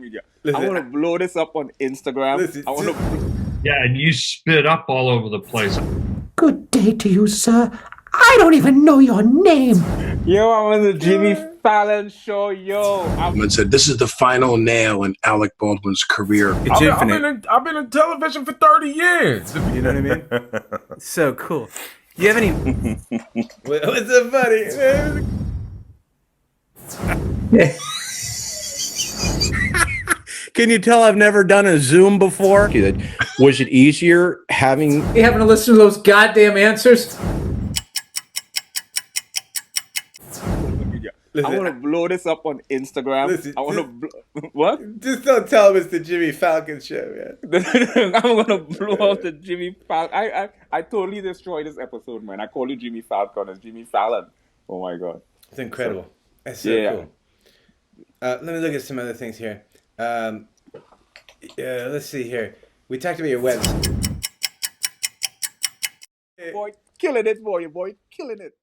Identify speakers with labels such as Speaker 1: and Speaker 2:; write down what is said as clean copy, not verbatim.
Speaker 1: media.
Speaker 2: Listen,
Speaker 1: I want to blow this up on Instagram.
Speaker 2: Listen,
Speaker 1: I want to.
Speaker 3: Yeah, and you spit up all over the place.
Speaker 4: Good day to you, sir. I don't even know your name.
Speaker 1: Yo, I'm on the Jimmy Fallon show. Yo,
Speaker 5: And said, "This is the final nail in Alec Baldwin's career."
Speaker 2: it's infinite.
Speaker 6: I've been in television for 30 years.
Speaker 2: You know what I mean?
Speaker 7: So cool. Do you have any?
Speaker 2: What's so funny?
Speaker 8: Can you tell I've never done a Zoom before? Was it easier having...
Speaker 7: You having to listen to those goddamn answers?
Speaker 1: I want to blow this up on Instagram.
Speaker 2: Listen,
Speaker 1: I want to what?
Speaker 2: Just don't tell him it's the Jimmy Falcon show, man.
Speaker 1: I'm gonna blow up the Jimmy Fallon. I totally destroyed this episode, man. I call you Jimmy Falcon as Jimmy Fallon. Oh my god,
Speaker 2: It's incredible. That's so cool. Let me look at some other things here. Let's see here. We talked about your website.
Speaker 1: boy, killing it, boy, killing it.